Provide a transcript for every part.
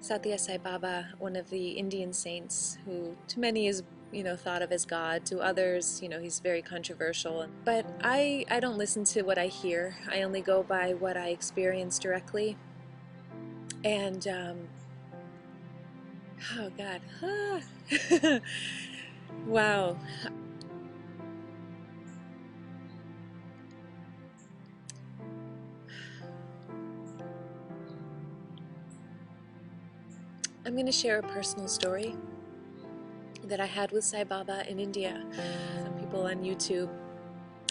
Sathya Sai Baba, one of the Indian saints who to many is thought of as God. To others, he's very controversial. But I don't listen to what I hear. I only go by what I experience directly. And oh God, wow. I'm going to share a personal story that I had with Sai Baba in India. Some people on YouTube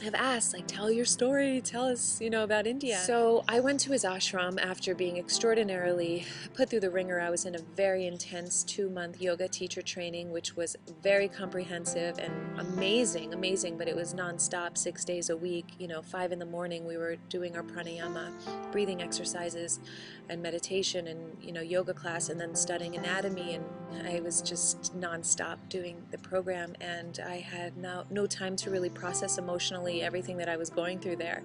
have asked, like, tell your story, tell us, about India. So I went to his ashram after being extraordinarily put through the ringer. I was in a very intense 2-month yoga teacher training, which was very comprehensive and amazing, but it was non-stop, 6 days a week. 5 in the morning we were doing our pranayama, breathing exercises and meditation and, yoga class, and then studying anatomy, and I was just non-stop doing the program, and I had no time to really process emotionally everything that I was going through there.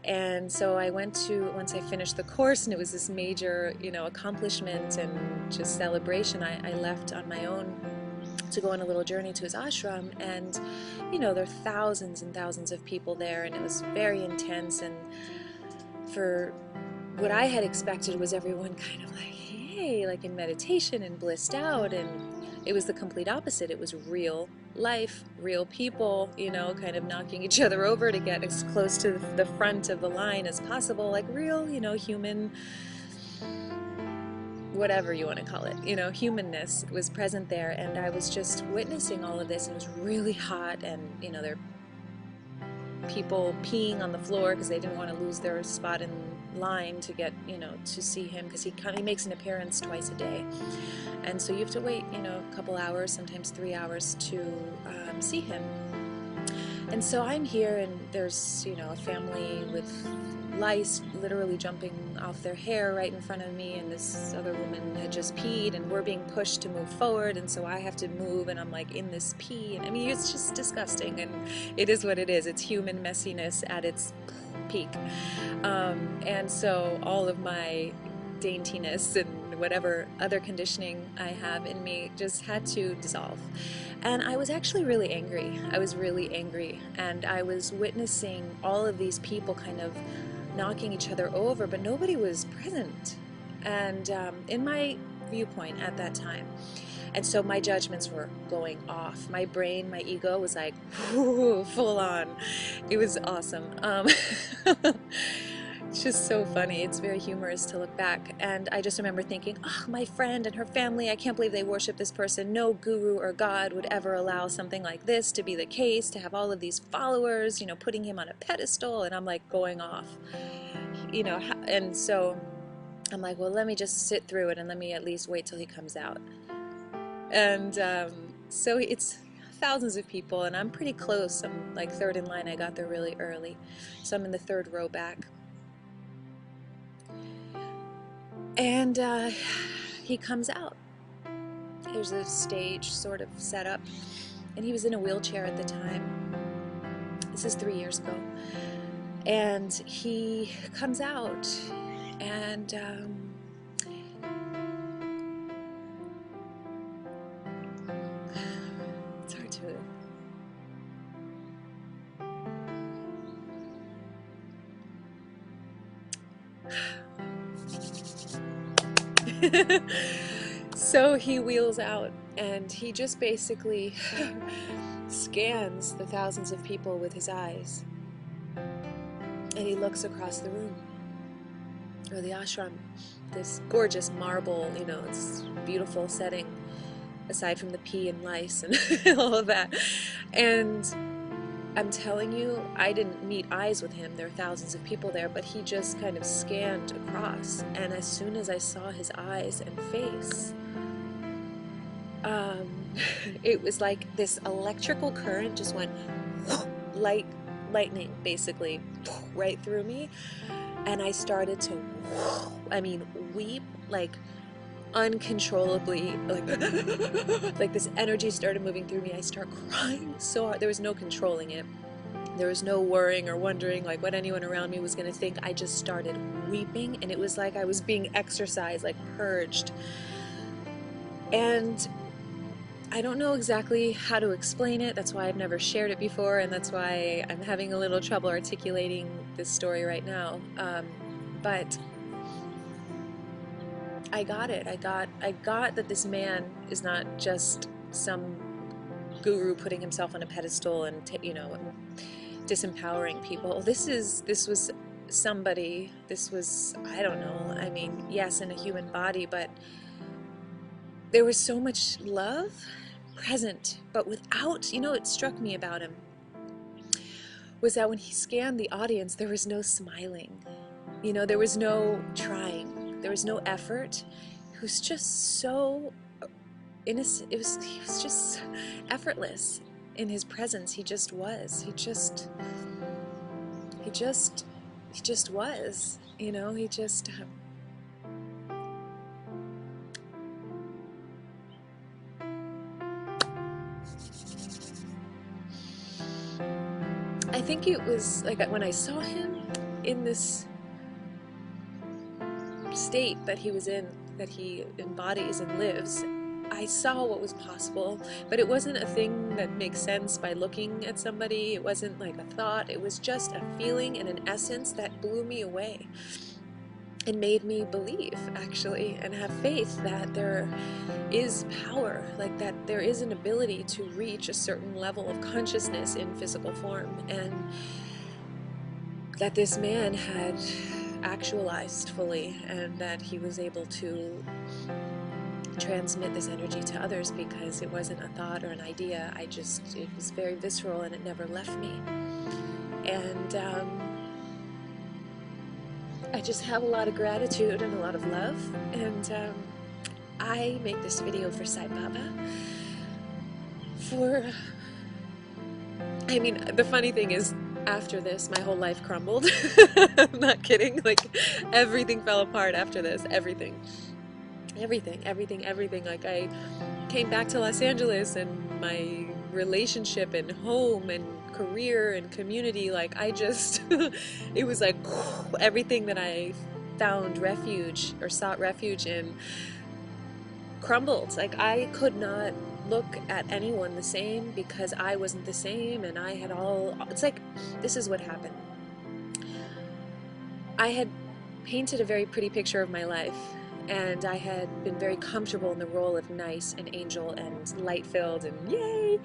And so I went to, once I finished the course, and it was this major, accomplishment and just celebration, I left on my own to go on a little journey to his ashram, and there are thousands and thousands of people there, and it was very intense. And for what I had expected was everyone kind of like, hey, like in meditation and blissed out, and it was the complete opposite. It was real life, real people, kind of knocking each other over to get as close to the front of the line as possible, like real, human, whatever you want to call it, humanness was present there. And I was just witnessing all of this. It was really hot, and, there are people peeing on the floor because they didn't want to lose their spot in line to get, to see him, because he makes an appearance twice a day. And so you have to wait, a couple hours, sometimes 3 hours to see him. And so I'm here, and there's, a family with lice literally jumping off their hair right in front of me, and this other woman had just peed, and we're being pushed to move forward, and so I have to move, and I'm like in this pee, and I mean, it's just disgusting, and it is what it is. It's human messiness at its peak. And so all of my daintiness and whatever other conditioning I have in me just had to dissolve. And I was actually really angry. I was really angry, and I was witnessing all of these people kind of knocking each other over, but nobody was present, and in my viewpoint at that time. And so my judgments were going off. My brain, my ego was like, whoo, full on. It was awesome. It's just so funny. It's very humorous to look back. And I just remember thinking, oh, my friend and her family, I can't believe they worship this person. No guru or God would ever allow something like this to be the case, to have all of these followers, putting him on a pedestal. And I'm like going off, and so I'm like, well, let me just sit through it, and let me at least wait till he comes out. And so it's thousands of people, and I'm pretty close. I'm like third in line. I got there really early, so I'm in the third row back. And he comes out. There's a stage sort of set up, and he was in a wheelchair at the time. This is 3 years ago. And he comes out, and it's hard to... So he wheels out, and he just basically scans the thousands of people with his eyes, and he looks across the room, or the ashram, this gorgeous marble, it's a beautiful setting, aside from the pee and lice and all of that. And I'm telling you, I didn't meet eyes with him. There are thousands of people there, but he just kind of scanned across. And as soon as I saw his eyes and face, it was like this electrical current just went lightning, basically, right through me. And I started to, weep, like uncontrollably, like this energy started moving through me. I start crying so hard. There was no controlling it. There was no worrying or wondering like what anyone around me was going to think. I just started weeping, and it was like I was being exorcised, like purged. And I don't know exactly how to explain it. That's why I've never shared it before, and that's why I'm having a little trouble articulating this story right now. But I got it. I got that this man is not just some guru putting himself on a pedestal and disempowering people. This was somebody. This was, I don't know. I mean, yes, in a human body, but there was so much love present, but without, it struck me about him was that when he scanned the audience, there was no smiling. There was no trying. There was no effort. It was just so innocent. He was just effortless in his presence. He just was. He just was. He just. I think it was like when I saw him in this state that he was in, that he embodies and lives, I saw what was possible, but it wasn't a thing that makes sense by looking at somebody. It wasn't like a thought. It was just a feeling and an essence that blew me away and made me believe, actually, and have faith that there is power, like that there is an ability to reach a certain level of consciousness in physical form, and that this man had actualized fully, and that he was able to transmit this energy to others because it wasn't a thought or an idea. It was very visceral, and it never left me. And I just have a lot of gratitude and a lot of love, and I make this video for Sai Baba. I mean, the funny thing is, after this, my whole life crumbled. I'm not kidding. Like, everything fell apart after this. Everything. Like, I came back to Los Angeles, and my relationship and home and career and community, like, it was like everything that I found refuge or sought refuge in crumbled. Like, I could not look at anyone the same because I wasn't the same, and it's like, this is what happened. I had painted a very pretty picture of my life, and I had been very comfortable in the role of nice and angel and light-filled and yay,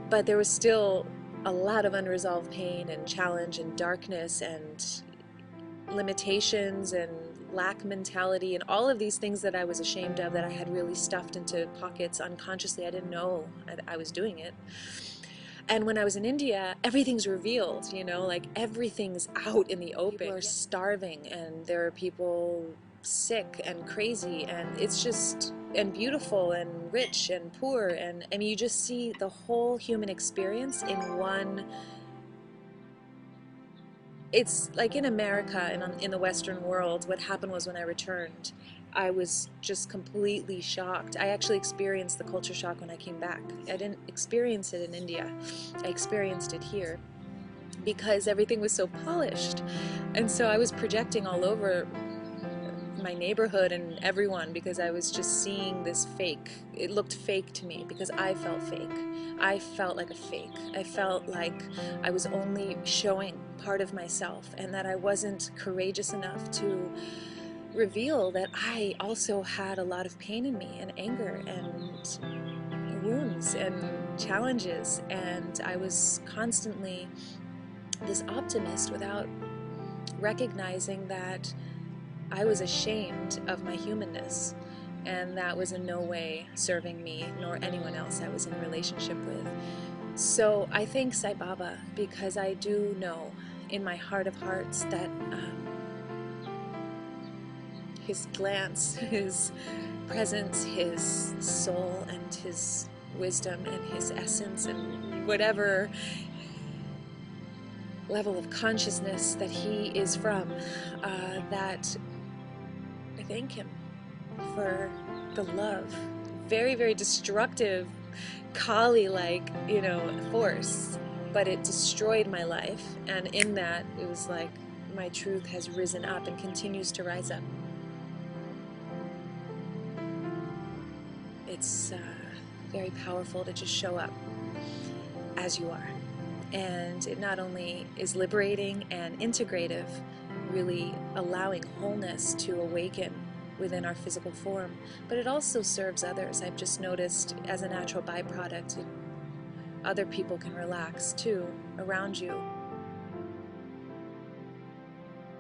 but there was still a lot of unresolved pain and challenge and darkness and limitations and lack mentality and all of these things that I was ashamed of, that I had really stuffed into pockets unconsciously. I didn't know I was doing it. And when I was in India, everything's revealed, like everything's out in the open. People are starving, and there are people sick and crazy, and it's just, and beautiful and rich and poor, and I mean, you just see the whole human experience in one. It's like in America and in the Western world, what happened was when I returned, I was just completely shocked. I actually experienced the culture shock when I came back. I didn't experience it in India. I experienced it here because everything was so polished. And so I was projecting all over my neighborhood and everyone because I was just seeing this fake. It looked fake to me because I felt fake. I felt like a fake. I felt like I was only showing part of myself, and that I wasn't courageous enough to reveal that I also had a lot of pain in me, and anger and wounds and challenges, and I was constantly this optimist without recognizing that I was ashamed of my humanness, and that was in no way serving me nor anyone else I was in a relationship with. So I thank Sai Baba because I do know in my heart of hearts that his glance, his presence, his soul, and his wisdom, and his essence, and whatever level of consciousness that he is from, that I thank him for the love. Very, very destructive, Kali-like, force. but it destroyed my life, and in that it was like my truth has risen up and continues to rise up. It's very powerful to just show up as you are, and it not only is liberating and integrative, really allowing wholeness to awaken within our physical form, but it also serves others. I've just noticed as a natural byproduct, other people can relax too around you.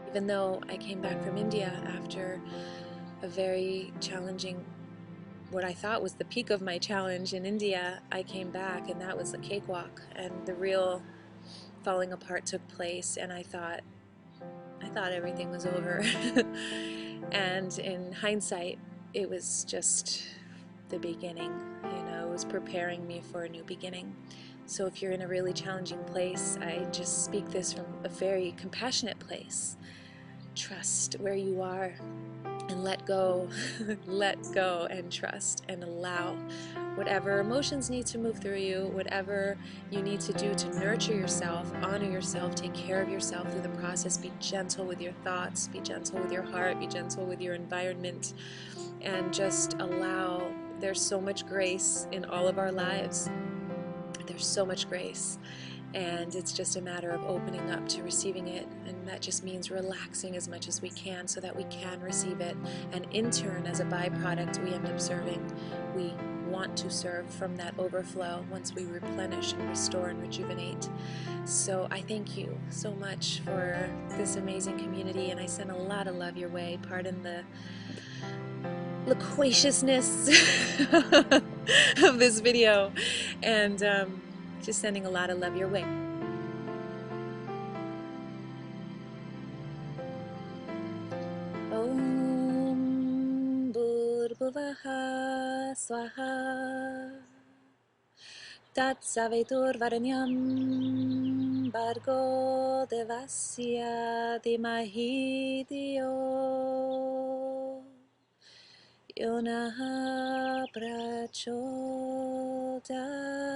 Even though I came back from India after a very challenging, what I thought was the peak of my challenge in India, I came back and that was a cakewalk, and the real falling apart took place, and I thought everything was over. And in hindsight, it was just the beginning. You know, it was preparing me for a new beginning. So if you're in a really challenging place, I just speak this from a very compassionate place. Trust where you are and let go. Let go and trust and allow whatever emotions need to move through you, whatever you need to do to nurture yourself, honor yourself, take care of yourself through the process. Be gentle with your thoughts, be gentle with your heart, be gentle with your environment, and just allow. There's so much grace in all of our lives. There's so much grace, and it's just a matter of opening up to receiving it, and that just means relaxing as much as we can so that we can receive it, and in turn, as a byproduct, we end up serving. We want to serve from that overflow once we replenish and restore and rejuvenate. So I thank you so much for this amazing community, and I send a lot of love your way. Pardon the loquaciousness of this video, and just sending a lot of love your way. Om Bhurbuvaha Swaha Tat Savitur Varenyam Bargo Devasya Dhimahi Dhiyo Yonaha Prachodayat.